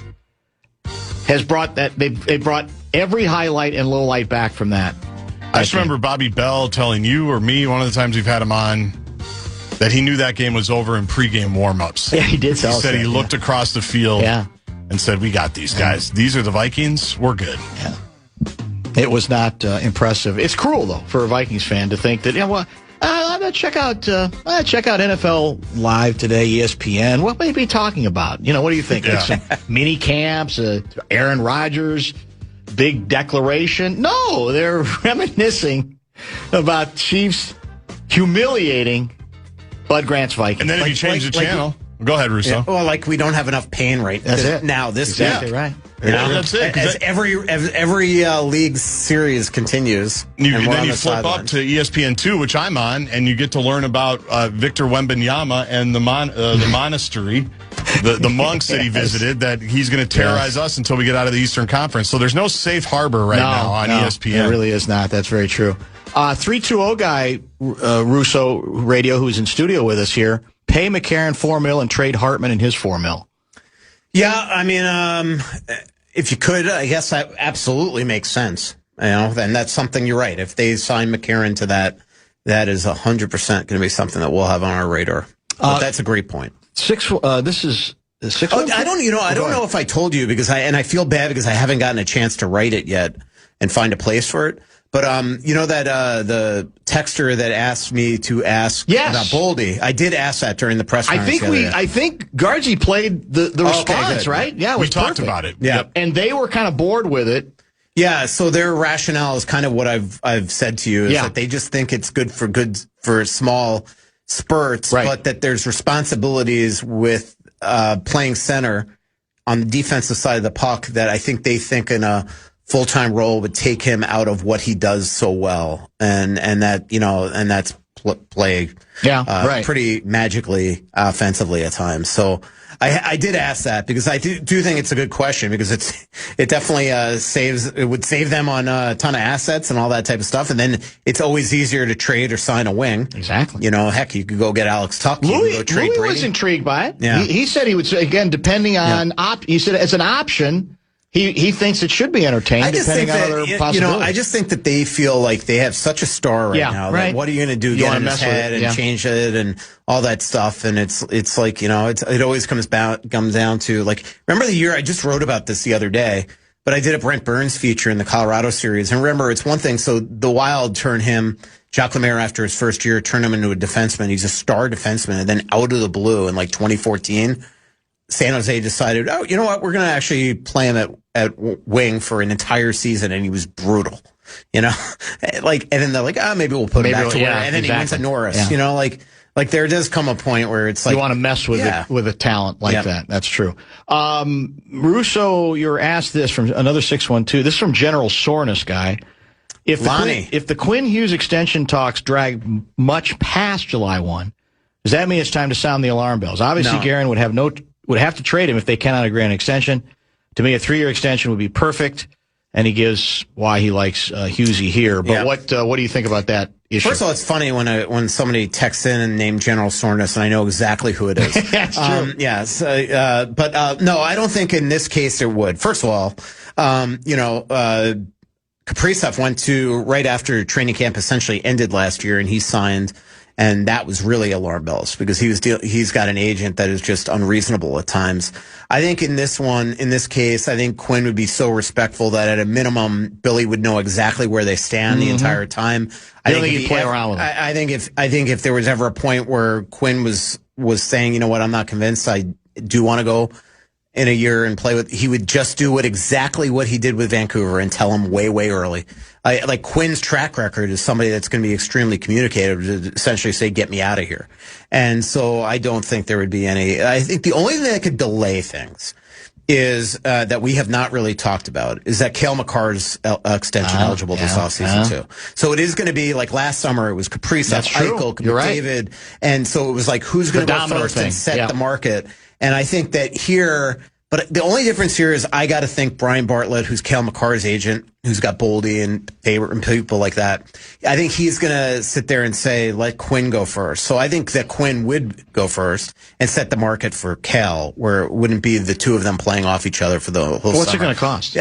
has brought that they brought every highlight and low light back from that. I just remember Bobby Bell telling you or me one of the times we've had him on that he knew that game was over in pregame warmups. Yeah, he did. He said he looked across the field and said, "We got these guys. These are the Vikings. We're good." Yeah. It was not impressive. It's cruel though for a Vikings fan to think that I'm gonna check out NFL Live today, ESPN. What may they be talking about? What do you think? Yeah. Like some mini camps, Aaron Rodgers, big declaration? No, they're reminiscing about Chiefs humiliating Bud Grant's Vikings. And then if you change the channel, go ahead, Russo. Yeah, well, we don't have enough pain now. This exactly week. Right. That's it. As every league series continues, then you flip up to ESPN2, which I'm on, and you get to learn about Victor Wembanyama and the monastery, the monks that he visited, that he's going to terrorize us until we get out of the Eastern Conference. So there's no safe harbor now on ESPN. It really is not. That's very true. 320 guy, Russo Radio, who's in studio with us here, pay McCarron $4 million and trade Hartman in his $4 million. Yeah, I mean, if you could, I guess that absolutely makes sense. And that's something, you're right. If they sign McCarron to that is 100% going to be something that we'll have on our radar. But that's a great point. This is 6. I don't know if I told you I feel bad because I haven't gotten a chance to write it yet and find a place for it. But the texter that asked me to ask about Boldy, I did ask that during the press conference. I think Gargi played the response, okay, right? Yeah, we talked about it. Yeah, and they were kind of bored with it. Yeah, so their rationale is kind of what I've said to you, is that they just think it's good for small spurts, but that there's responsibilities with playing center on the defensive side of the puck that I think they think in a full-time role would take him out of what he does so well, and that's play pretty magically offensively at times. So I did ask that because I do think it's a good question, because it definitely would save them on a ton of assets and all that type of stuff, and then it's always easier to trade or sign a wing. Exactly. Heck, you could go get Alex Tuck. Louis was intrigued by it. Yeah. He said he would, again, depending on he said it's an option. He thinks it should be entertained, depending on other possibilities. I just think that they feel like they have such a star right now. That what are you going to do? Get in his head and change it and all that stuff. And it's like, it always comes down to, like, remember the year I just wrote about this the other day, but I did a Brent Burns feature in the Colorado series. And remember, it's one thing. So the Wild turned him, Jacques Lemaire, after his first year, turned him into a defenseman. He's a star defenseman. And then out of the blue in like 2014, San Jose decided, you know what? We're going to actually play him at wing for an entire season, and he was brutal. And then they're like, maybe we'll put him back to where, and then he went to Norris. Yeah. Like there does come a point where it's like you want to mess with it with a talent like that. That's true. Russo, you're asked this from another 612. This is from General Soreness guy. If the Quinn Hughes extension talks drag much past July 1, does that mean it's time to sound the alarm bells? Obviously, Guerin would have to trade him if they cannot agree on an extension. To me, a 3-year extension would be perfect. and he gives why he likes Husey here. But what do you think about that issue? First of all, it's funny when somebody texts in and named General Soreness, and I know exactly who it is. That's true. Yes, but no, I don't think in this case it would. First of all, Kaprizov went to right after training camp essentially ended last year, and he signed. And that was really alarm bells because he's got an agent that is just unreasonable at times. I think in this case, I think Quinn would be so respectful that at a minimum, Billy would know exactly where they stand the entire time. I think he'd play around with him. I think if there was ever a point where Quinn was saying, you know what, I'm not convinced, I do want to go in a year and play with, he would just do exactly what he did with Vancouver and tell him way, way early. Like Quinn's track record is somebody that's going to be extremely communicative to essentially say, get me out of here. And so I don't think there would be any, I think the only thing that could delay things is, that we have not really talked about is that Cale Makar's extension eligible this offseason too. So it is going to be like last summer, it was Kaprizov, Eichel, McDavid. Right. And so it was like, who's going to go first and set the market? And I think that here, but the only difference here is I got to think Brian Bartlett, who's Cale Makar's agent, who's got Boldy and Faber and people like that. I think he's going to sit there and say, let Quinn go first. So I think that Quinn would go first and set the market for Cale, where it wouldn't be the two of them playing off each other for the whole summer. What's it going to cost?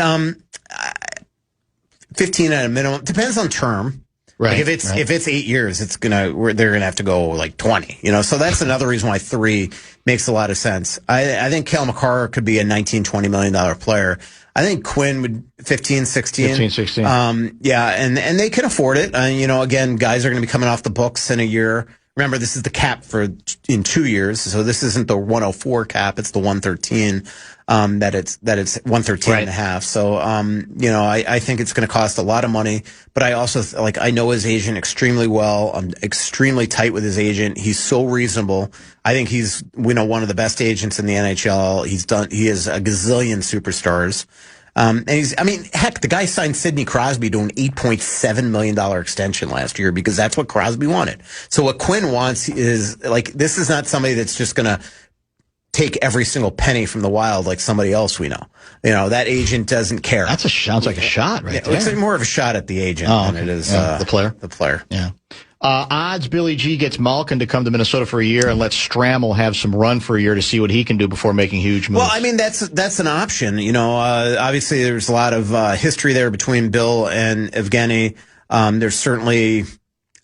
15 at a minimum. Depends on term. Right. Like if it's 8 years, they're gonna have to go like 20. So that's another reason why 3 makes a lot of sense. I think Cale Makar could be a $19-20 million player. I think Quinn would 15, 16. 16. Yeah, and they can afford it. Again, guys are going to be coming off the books in a year. Remember, this is the cap in 2 years, so this isn't the 104 cap; it's the 113. That it's 113 and a half. So, I think it's going to cost a lot of money, but I also, I know his agent extremely well. I'm extremely tight with his agent. He's so reasonable. I think he's, one of the best agents in the NHL. He has a gazillion superstars. And heck, the guy signed Sidney Crosby to an $8.7 million extension last year because that's what Crosby wanted. So what Quinn wants is, this is not somebody that's just going to take every single penny from the Wild like somebody else we know. That agent doesn't care. Sounds like a shot right there. It's more of a shot at the agent than it is the player. The player. Yeah. Odds Billy G gets Malkin to come to Minnesota for a year and let Stramel have some run for a year to see what he can do before making huge moves. Well, that's an option. Obviously there's a lot of history there between Bill and Evgeny. There's certainly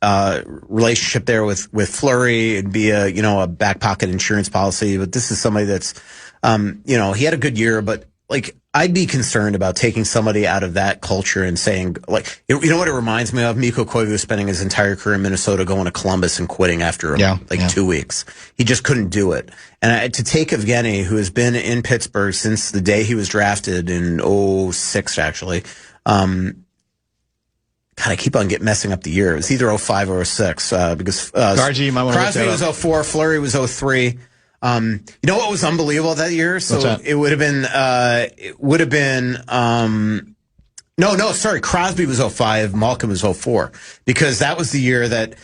relationship there with Fleury. It'd be a back pocket insurance policy, but this is somebody that's, he had a good year, but I'd be concerned about taking somebody out of that culture and saying, what it reminds me of? Mikko Koivu spending his entire career in Minnesota, going to Columbus and quitting after 2 weeks. He just couldn't do it. And to take Evgeny, who has been in Pittsburgh since the day he was drafted in 06, actually, God, I keep on messing up the year. It was either 05 or 06, because Crosby was 04, Fleury was 03. You know what was unbelievable that year? So it would have been, Crosby was 05, Malkin was 04, because that was the year that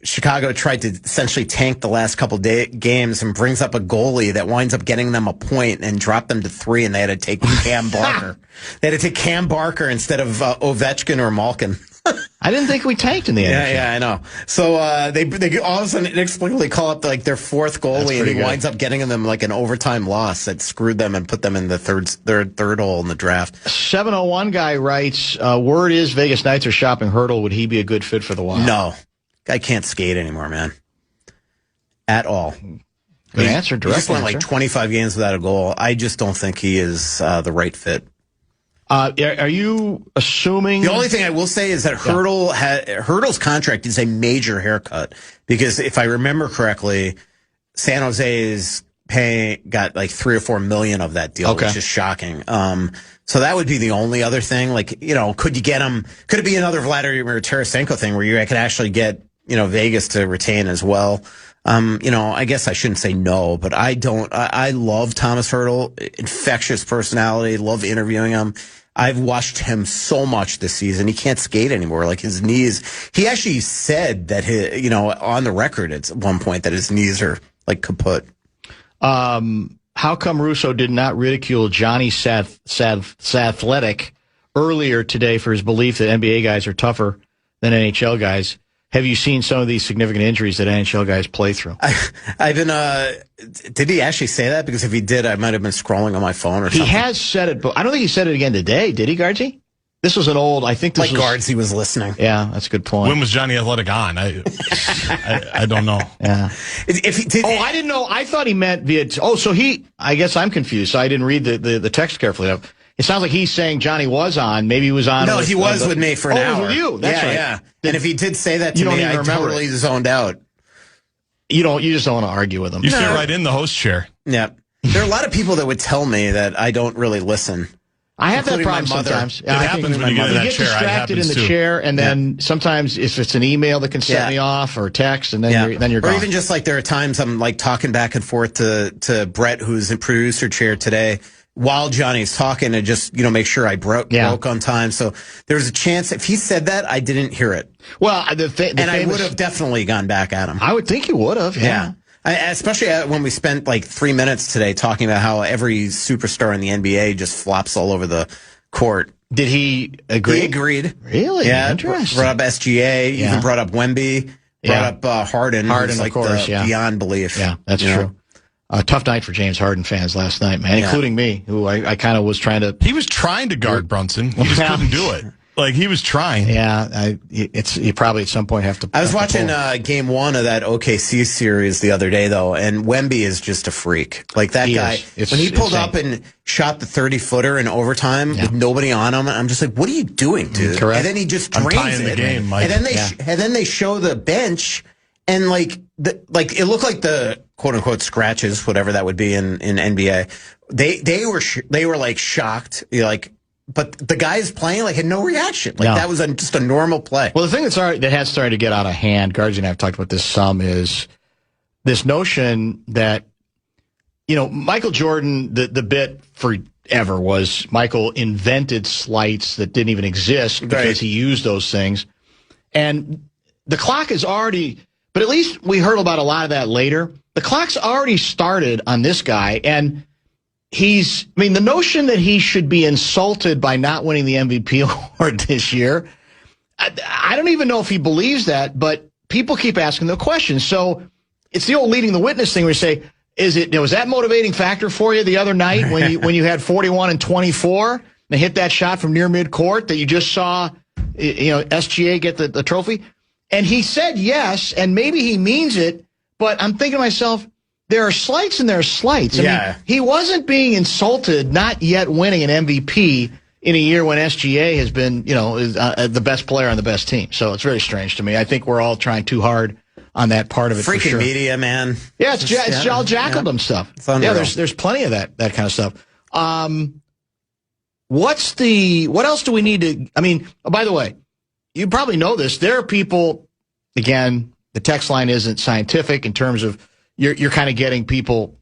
Chicago tried to essentially tank the last couple games and brings up a goalie that winds up getting them a point and drop them to 3, and they had to take Cam Barker. They had to take Cam Barker instead of Ovechkin or Malkin. I didn't think we tanked in the NHL. Yeah, I know. So they all of a sudden inexplicably call up their fourth goalie, and he winds up getting them an overtime loss that screwed them and put them in the third hole in the draft. 701 guy writes, word is Vegas Knights are shopping Hurdle. Would he be a good fit for the Wild? No. Guy can't skate anymore, man. At all. Good answer. Direct answer. He just went 25 games without a goal. I just don't think he is the right fit. Are you assuming? The only thing I will say is that Hurdle's contract is a major haircut, because if I remember correctly, San Jose's got $3 or $4 million of that deal, which is shocking. So that would be the only other thing. Could you get him? Could it be another Vladimir Tarasenko thing where you could actually get Vegas to retain as well? I guess I shouldn't say no, but I don't. I love Thomas Hurdle, infectious personality, love interviewing him. I've watched him so much this season. He can't skate anymore. His knees, he actually said that on the record at one point that his knees are kaput. How come Russo did not ridicule Johnny Sathletic earlier today for his belief that NBA guys are tougher than NHL guys. Have you seen some of these significant injuries that NHL guys play through? I've been. Did he actually say that? Because if he did, I might have been scrolling on my phone or something. He has said it, but I don't think he said it again today. Did he, Guardsy? This was an old. I think this was Guardsy was listening. Yeah, that's a good point. When was Johnny Athletic on? I don't know. Yeah. If he did, I didn't know. I thought he meant via. So he. I guess I'm confused. So I didn't read the text carefully enough. It sounds like he's saying Johnny was on. Maybe he was on. No, he was with me for an hour. It was with you. That's right. Yeah. And if he did say that to me, I totally zoned out. You just don't want to argue with him. You sit right in the host chair. Yeah. There are a lot of people that would tell me that I don't really listen. I have that problem sometimes. It happens when you get in that chair. Distracted in the chair, and then sometimes if it's an email that can set me off or text, and then you're gone. Or even just like there are times I'm like talking back and forth to Brett, who's in producer chair today, while Johnny's talking, to just make sure I broke on time. So there's a chance if he said that I didn't hear it. Well, I would have definitely gone back at him. I would think you would have. Yeah. Especially when we spent like 3 minutes today talking about how every superstar in the NBA just flops all over the court. Did he agree? He agreed. Really? Yeah. Interesting. Brought up SGA. Even brought up Wemby. Brought up Harden. Harden, like of course. Beyond belief. Yeah, that's true. A tough night for James Harden fans last night, man, including me, who I kind of was trying to. He was trying to guard Brunson. He just couldn't do it. Like, he was trying. Yeah, you probably at some point have to. I was watching game 1 of that OKC series the other day, though, and Wemby is just a freak. Like, that guy, when he pulled up and shot the 30-footer in overtime with nobody on him, I'm just like, what are you doing, dude? Correct. And then he just drains it. The game, Mike. And then they show the bench, and like it looked like the quote unquote scratches, whatever that would be in NBA. They were like shocked, but the guys playing had no reaction. That was just a normal play. Well, the thing that has started to get out of hand, Guardsy and I have talked about this some, is this notion that Michael Jordan, the bit forever was Michael invented slights that didn't even exist because he used those things, and the clock is already. But at least we heard about a lot of that later. The clock's already started on this guy, and the notion that he should be insulted by not winning the MVP award this year, I don't even know if he believes that, but people keep asking the question. So it's the old leading the witness thing where you say, was that motivating factor for you the other night when you had 41 and 24 and hit that shot from near midcourt that you just saw, SGA get the trophy? And he said yes, and maybe he means it, but I'm thinking to myself, there are slights and there are slights. I mean, he wasn't being insulted, not yet winning an MVP in a year when SGA has been, the best player on the best team. So it's very strange to me. I think we're all trying too hard on that part of it. Freaking for sure. Media, man. Yeah, it's all jackaldom stuff. Yeah, there's plenty of that kind of stuff. What else do we need to? I mean, by the way, you probably know this. There are people, again, the text line isn't scientific in terms of you're kind of getting people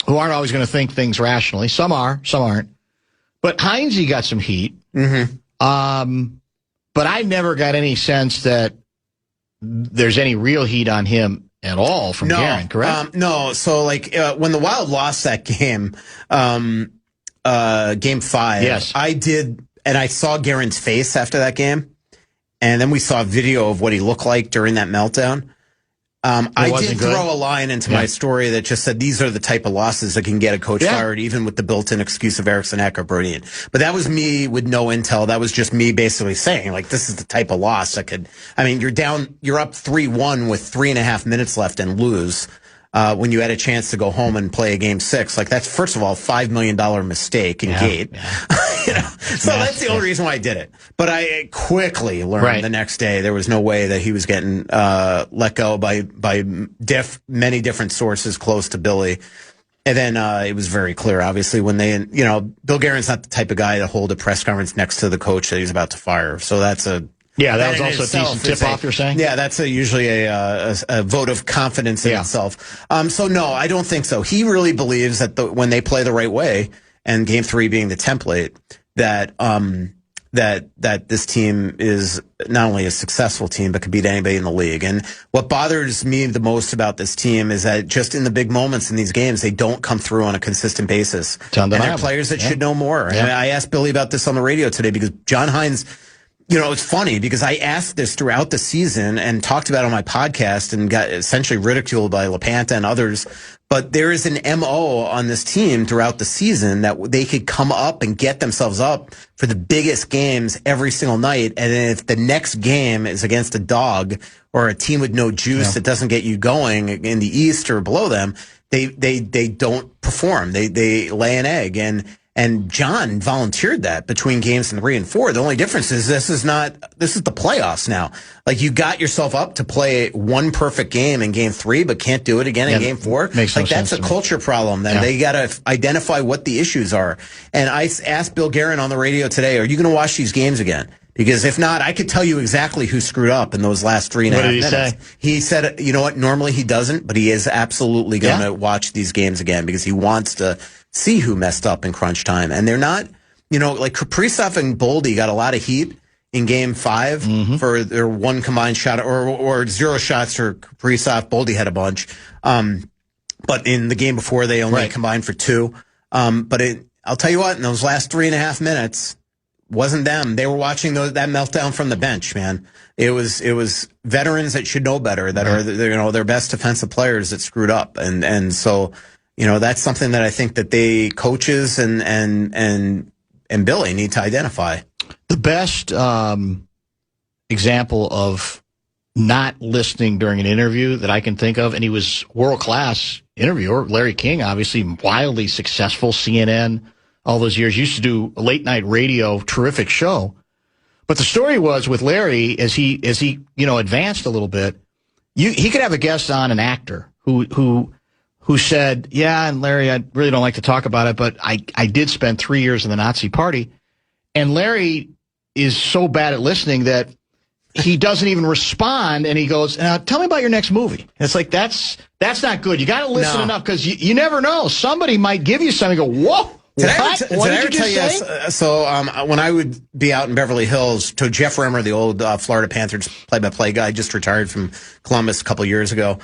who aren't always going to think things rationally. Some are, some aren't. But Heinze got some heat. Mm-hmm. But I never got any sense that there's any real heat on him at all from Garen, correct? No. So, when the Wild lost that game, game 5, yes. I did, and I saw Garen's face after that game. And then we saw a video of what he looked like during that meltdown. I did throw a line into my story that just said these are the type of losses that can get a coach fired, even with the built-in excuse of Eriksson Ek or Brodian. But that was me with no intel. That was just me basically saying, this is the type of loss that could. I mean, you're up 3-1 with 3.5 minutes left and lose. When you had a chance to go home and play a game 6, that's first of all $5 million mistake in gate. Yeah. So that's the only reason why I did it. But I quickly learned the next day there was no way that he was getting let go by many different sources close to Billy. And then it was very clear, obviously, when Bill Guerin's not the type of guy to hold a press conference next to the coach that he's about to fire. So that's a. Yeah, that was also a decent tip-off, you're saying? Yeah, that's usually a vote of confidence in itself. So, no, I don't think so. He really believes that when they play the right way, and Game 3 being the template, that that this team is not only a successful team, but could beat anybody in the league. And what bothers me the most about this team is that just in the big moments in these games, they don't come through on a consistent basis. And they're players that should know more. Yeah. And I asked Billy about this on the radio today because John Hines, it's funny because I asked this throughout the season and talked about it on my podcast and got essentially ridiculed by LaPanta and others. But there is an MO on this team throughout the season that they could come up and get themselves up for the biggest games every single night. And then if the next game is against a dog or a team with no juice that doesn't get you going in the East or below them, they don't perform. They lay an egg. And John volunteered that between games 3 and 4. The only difference is this is the playoffs now. Like you got yourself up to play one perfect game in game 3, but can't do it again in game 4. Makes no sense. That's a culture problem. Then they got to identify what the issues are. And I asked Bill Guerin on the radio today, are you going to watch these games again? Because if not, I could tell you exactly who screwed up in those last 3.5 minutes. What did he say? He said, you know what, normally he doesn't, but he is absolutely going to watch these games again because he wants to see who messed up in crunch time. And they're not, like Kaprizov and Boldy got a lot of heat in game 5 for their one combined shot or 0 shots for Kaprizov. Boldy had a bunch. But in the game before, they only combined for 2. But I'll tell you what, in those last 3.5 minutes, wasn't them. They were watching that meltdown from the bench, man. It was veterans that should know better, that are their best defensive players that screwed up. And so, that's something that I think that they coaches and Billy need to identify. The best example of not listening during an interview that I can think of, and he was world-class interviewer, Larry King, obviously wildly successful, CNN, all those years, used to do a late-night radio, terrific show. But the story was with Larry, as he advanced a little bit, he could have a guest on, an actor who said, yeah, and Larry, I really don't like to talk about it, but I did spend 3 years in the Nazi Party. And Larry is so bad at listening that he doesn't even respond, and he goes, tell me about your next movie. And it's like, that's not good. You got to listen enough because you never know. Somebody might give you something. Go, whoa. Did I ever tell you? So when I would be out in Beverly Hills, to Jeff Rimmer, the old Florida Panthers play-by-play guy, just retired from Columbus a couple of years ago.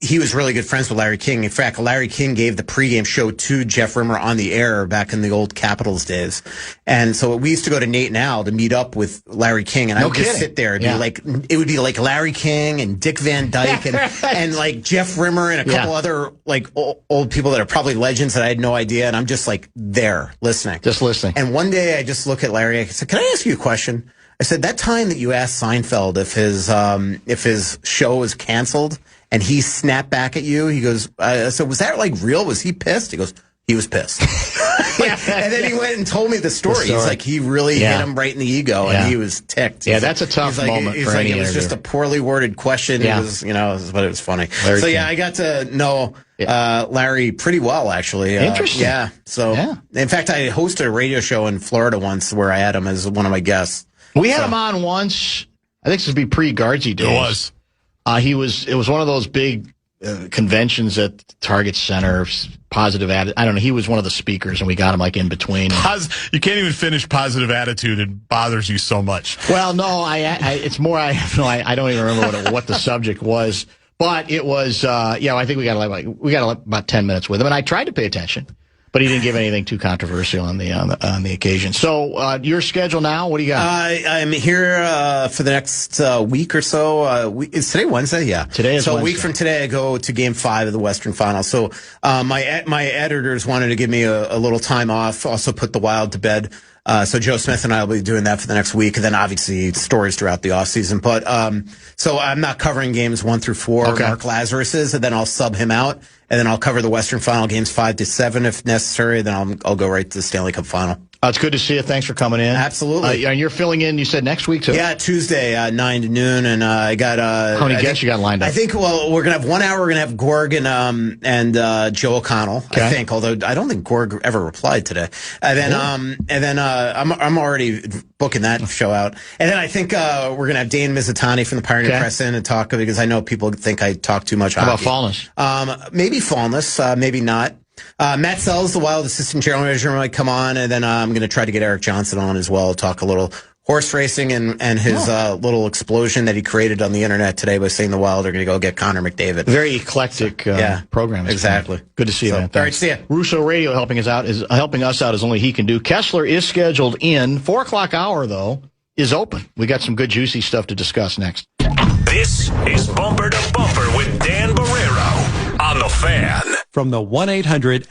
He was really good friends with Larry King. In fact, Larry King gave the pregame show to Jeff Rimmer on the air back in the old Capitals days. And so we used to go to Nate and Al to meet up with Larry King. And I would just sit there. It would be like Larry King and Dick Van Dyke and like Jeff Rimmer and a couple other like old people that are probably legends that I had no idea. And I'm just like there listening. Just listening. And one day I just look at Larry. I said, can I ask you a question? I said, that time that you asked Seinfeld if his show was canceled, and he snapped back at you. He goes, so was that like real? Was he pissed? He goes, he was pissed. And then he went and told me the story. He's like, he really hit him right in the ego, and he was ticked. Yeah, that's a tough moment for any It was just a poorly worded question. Yeah. It was, but it was funny. I got to know Larry pretty well, actually. Interesting. So, in fact, I hosted a radio show in Florida once where I had him as one of my guests. We had him on once. I think this would be pre-Guardsy days. It was. It was one of those big conventions at Target Center, positive attitude. I don't know. He was one of the speakers, and we got him like in between. You can't even finish positive attitude. It bothers you so much. Well, no, it's more. I don't even remember what the subject was, but it was. I think we got about 10 minutes with him, and I tried to pay attention. But he didn't give anything too controversial on the occasion. So your schedule now? What do you got? I'm here for the next week or so. Is today Wednesday? Yeah. Today is Wednesday. So a week from today, I go to Game 5 of the Western Final. So my editors wanted to give me a little time off. Also put the Wild to bed. So Joe Smith and I will be doing that for the next week, and then obviously stories throughout the offseason. But so I'm not covering games 1 through 4. Okay. Mark Lazarus is, and then I'll sub him out, and then I'll cover the Western Final games 5 to 7 if necessary. Then I'll go right to the Stanley Cup Final. It's good to see you. Thanks for coming in. Absolutely. And you're filling in, you said, next week, too? Yeah, Tuesday, 9 to noon. And I got... How many guests you got lined up? I think, we're going to have 1 hour. We're going to have Gorg and Joe O'Connell, okay. I think, although I don't think Gorg ever replied today. And then, I'm already booking that show out. And then I think we're going to have Dane Mizutani from the Pioneer Press in and talk, because I know people think I talk too much hockey. How about Fallness? Maybe Fallness, maybe not. Matt Sells, the Wild assistant general manager, might come on, and then I'm going to try to get Eric Johnson on as well, talk a little horse racing and his little explosion that he created on the internet today by saying the Wild are going to go get Connor McDavid. Very eclectic program. Exactly. Good to see you, man. All right, see ya. Russo Radio helping us out as only he can do. Kessler is scheduled in. 4 o'clock hour, though, is open. We got some good, juicy stuff to discuss next. This is Bumper to Bumper with Dan Barreiro on the Fan. From the 1-800